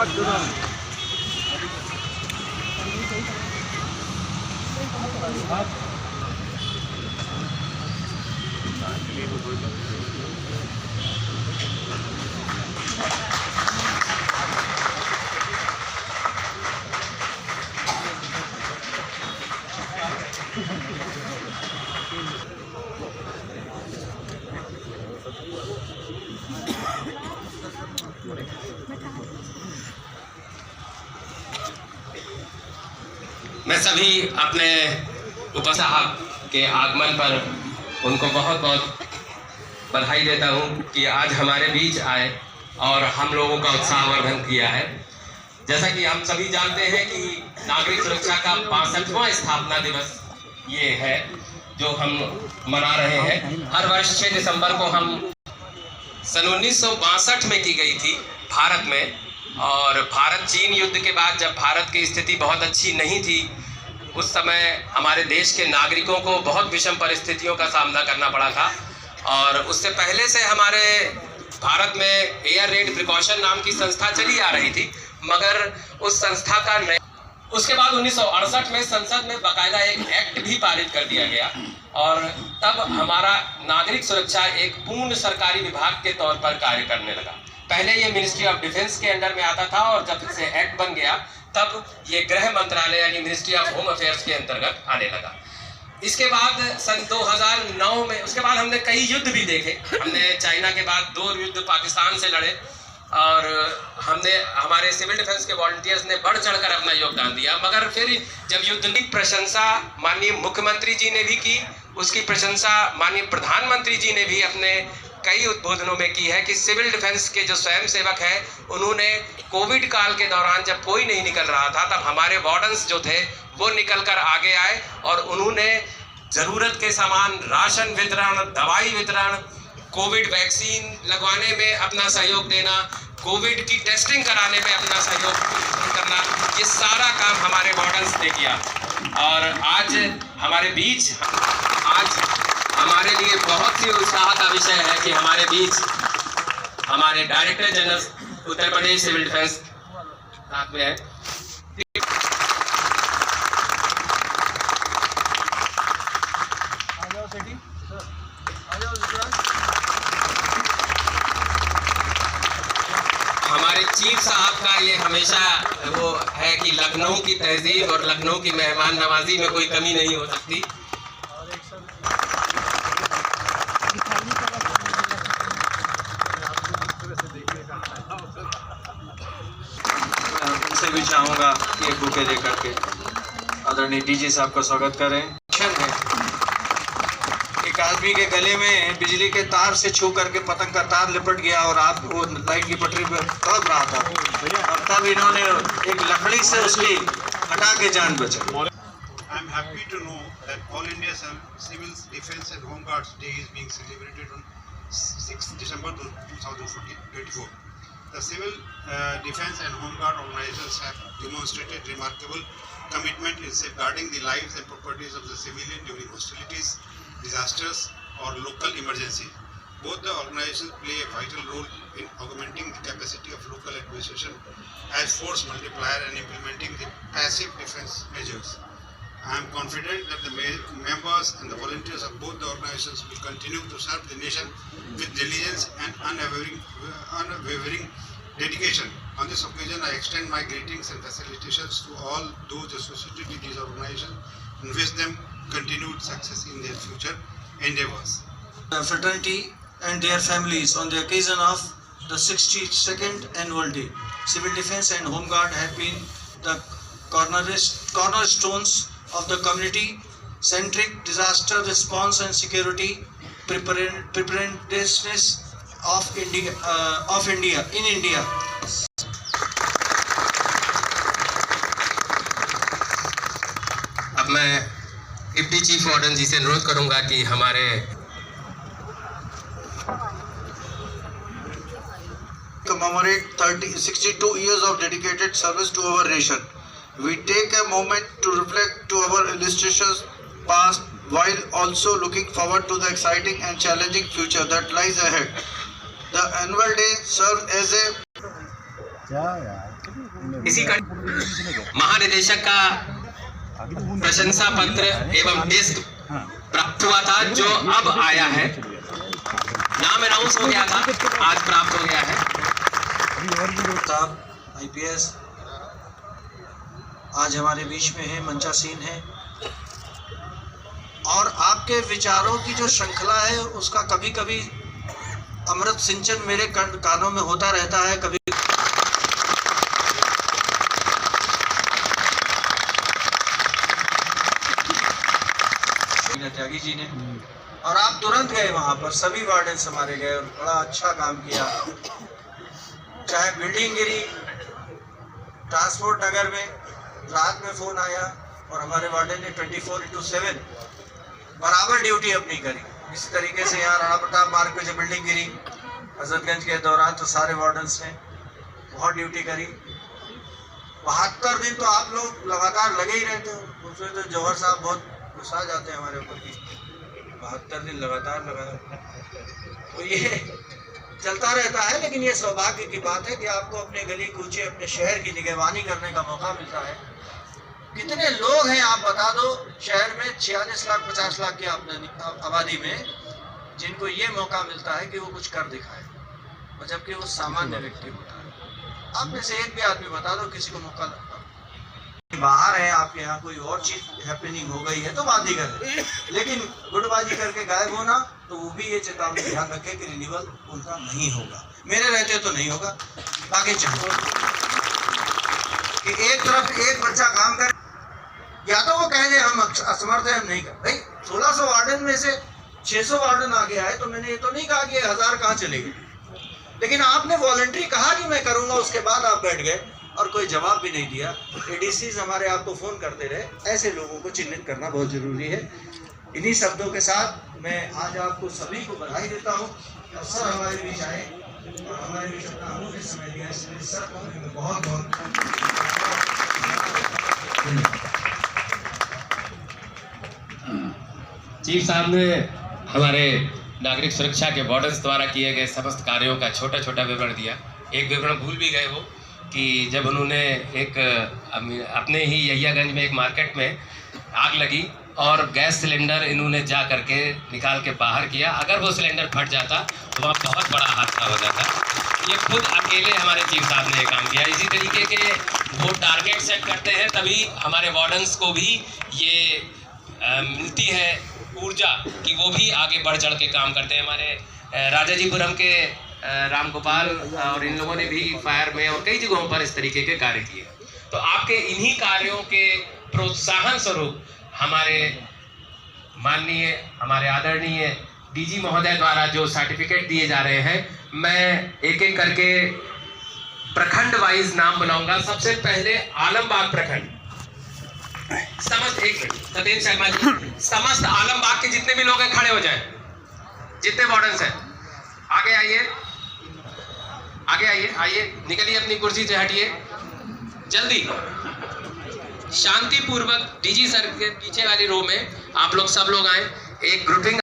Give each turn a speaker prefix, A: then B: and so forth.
A: मैं सभी अपने उपस्थित साहब के आगमन पर उनको बहुत बहुत बधाई देता हूं कि आज हमारे बीच आए और हम लोगों का उत्साहवर्धन किया है। जैसा कि हम सभी जानते हैं कि नागरिक सुरक्षा का 65वां स्थापना दिवस ये है जो हम मना रहे हैं। हर वर्ष 6 दिसंबर को हम सन 1962 में की गई थी भारत में, और भारत चीन युद्ध के बाद जब भारत की स्थिति बहुत अच्छी नहीं थी, उस समय हमारे देश के नागरिकों को बहुत विषम परिस्थितियों का सामना करना पड़ा था। और उससे पहले से हमारे भारत में एयर रेड प्रिकॉशन नाम की संस्था चली आ रही थी, मगर उस संस्था का उसके बाद 1968 में संसद में बाकायदा एक एक्ट भी पारित कर दिया गया, और तब हमारा नागरिक सुरक्षा एक पूर्ण सरकारी विभाग के तौर पर कार्य करने लगा। पहले ये मिनिस्ट्री ऑफ डिफेंस के अंडर में आता था, और जब से एक्ट बन गया तब ये गृह मंत्रालय यानी मिनिस्ट्री ऑफ होम अफेयर्स के अंतर्गत आने लगा। इसके बाद सन 2009 में उसके बाद हमने कई युद्ध भी देखे। हमने चाइना के बाद 2 युद्ध पाकिस्तान से लड़े, और हमने हमारे सिविल डिफेंस के वॉलंटियर्स ने बढ़ चढ़कर अपना योगदान दिया। मगर फिर जब युद्ध की प्रशंसा माननीय मुख्यमंत्री जी ने भी की, उसकी प्रशंसा माननीय प्रधानमंत्री जी ने भी अपने कई उद्बोधनों में की है कि सिविल डिफेंस के जो स्वयंसेवक हैं, उन्होंने कोविड काल के दौरान जब कोई नहीं निकल रहा था, तब हमारे वार्डन्स जो थे वो निकल कर आगे आए, और उन्होंने ज़रूरत के सामान, राशन वितरण, दवाई वितरण, कोविड वैक्सीन लगवाने में अपना सहयोग देना, कोविड की टेस्टिंग कराने में अपना सहयोग करना, ये सारा काम हमारे वार्डन्स ने किया। और आज हमारे बीच, आज हमारे लिए बहुत ही उत्साह का विषय है कि हमारे बीच हमारे director general Uttar Pradesh civil defence साथ में है। हमारे चीफ साहब का ये हमेशा वो है कि लखनऊ की तहजीब और लखनऊ की मेहमान नवाजी में कोई कमी नहीं हो सकती।
B: उनसे भी चाहूँगा कि एक बुके दे करके आदरणीय डीजी साहब का स्वागत करें। एक आदमी के गले में बिजली के तार से छू करके पतंग का तार लिपट गया और आप वो लाइट की पटरी पर तड़प रहा था, और तब इन्होंने एक लकड़ी से उसकी हटा के जान बचाई।
C: I am happy to know that All India Civil Defence and Home Guards Day is being celebrated on 6 December 2024. The Civil Defence and Home Guard organizations have demonstrated remarkable commitment in safeguarding the lives and properties of the civilian during hostilities, disasters or local emergency. Both the organizations play a vital role in augmenting the capacity of local administration as force multiplier and implementing the passive defense measures. I am confident that the members and the volunteers of both the organizations will continue to serve the nation with diligence and unwavering dedication. On this occasion, I extend my greetings and felicitations to all those associated with these organizations and wish them continued success in their future endeavors.
B: The fraternity and their families on the occasion of the 62nd annual day. Civil Defence and Home Guard have been the cornerstones of the community-centric disaster response and security preparedness of India.
A: अब मैं deputy chief warden जी से अनुरोध करूंगा कि हमारे
D: commemorate 62 years of dedicated service to our nation. We take a moment to reflect to our illustrious past while also looking forward to the exciting and challenging future that lies ahead. The annual day serves as a
A: इसी का महानिदेशक का प्रशंसा पत्र एवं disc प्राप्त हुआ था, जो अब आया है। नाम अनाउंस हो गया था, आज प्राप्त हो गया है।
B: साहब IPS आज हमारे बीच में है, मंचासीन है, और आपके विचारों की जो श्रृंखला है उसका कभी कभी अमृत सिंचन मेरे कानों में होता रहता है। कभी त्यागी जी ने, और आप तुरंत गए वहां पर, सभी वार्डन्स हमारे गए और बड़ा अच्छा काम किया। चाहे बिल्डिंग गिरी, ट्रांसपोर्ट नगर में रात में फोन आया और हमारे वार्डन ने 24/7 बराबर ड्यूटी अपनी करी। इसी तरीके से यहाँ राणा प्रताप मार्ग पे जो बिल्डिंग गिरी हजरतगंज के दौरान, तो सारे वार्डन्स ने बहुत ड्यूटी करी। 72 दिन तो आप लोग लगातार लगे ही रहते हो। उसमें तो जौहर साहब बहुत गुस्सा जाते हैं हमारे ऊपर की, 72 दिन लगातार लगा, तो ये चलता रहता है। लेकिन ये सौभाग्य की बात है कि आपको अपने गली कूचे, अपने शहर की निगरानी करने का मौका मिलता है। कितने लोग हैं आप बता दो शहर में 46 लाख 50 लाख की आबादी में, जिनको ये मौका मिलता है कि वो कुछ कर दिखाए, और जबकि वो सामान्य व्यक्ति होता है। आप में से एक भी आदमी बता दो किसी को मौका लगता, बाहर है आपके यहाँ कोई और चीज हैपनिंग हो गई है तो बात ही कर, लेकिन गुटबाजी करके गायब होना, तो वो भी ये चेतावनी ध्यान रखे कि रिन्यूअल उनका नहीं होगा। मेरे रहते तो नहीं होगा। बाकी चाहो कि एक तरफ एक बच्चा काम करे, या तो वो कह दे हम असमर्थ है, हम नहीं कर भाई। 1600 वार्डन में से 600 वार्डन आ गया है, तो मैंने ये तो नहीं कहा कि 1000 कहाँ चले गए, लेकिन आपने वॉलंटरी कहा कि मैं करूंगा, उसके बाद आप बैठ गए और कोई जवाब भी नहीं दिया। ADCs हमारे आपको फोन करते रहे। ऐसे लोगों को चिन्हित करना बहुत जरूरी है। इन्हीं शब्दों के साथ मैं आज आपको सभी को बधाई देता हूँ। अवसर हमारे बीच आए और हमारे बीच अपना अमूल्य समय दिया, इसलिए सब को मैं बहुत बहुत
A: चीफ साहब ने हमारे नागरिक सुरक्षा के वार्डन्स द्वारा किए गए समस्त कार्यों का छोटा छोटा विवरण दिया। एक विवरण भूल भी गए वो, कि जब उन्होंने एक अपने ही यहियागंज में एक मार्केट में आग लगी और गैस सिलेंडर इन्होंने जा करके निकाल के बाहर किया। अगर वो सिलेंडर फट जाता तो वहाँ बहुत बड़ा हादसा हो जाता। ये खुद अकेले हमारे चीफ साहब ने काम किया। इसी तरीके के वो टारगेट सेट करते हैं, तभी हमारे वार्डन्स को भी ये मिलती है ऊर्जा कि वो भी आगे बढ़ चढ़ के काम करते हैं। हमारे राजाजीपुरम के रामगोपाल और इन लोगों ने भी फायर में और कई जगहों पर इस तरीके के कार्य किए। तो आपके इन्हीं कार्यों के प्रोत्साहन स्वरूप हमारे माननीय, हमारे आदरणीय DG महोदय द्वारा जो सर्टिफिकेट दिए जा रहे हैं, मैं एक एक करके प्रखंड वाइज नाम बुलाऊंगा। सबसे पहले आलमबाग प्रखंड, समस्त सत्येंद्र शर्मा जी, समस्त आलमबाग के जितने भी लोग हैं खड़े हो जाएं, जितने वार्डन्स हैं आगे आइए, आगे आइए, आइए निकलिए अपनी कुर्सी से, हटिए जल्दी, शांतिपूर्वक। DG सर के पीछे वाली रो में आप लोग सब लोग आए। एक ग्रुपिंग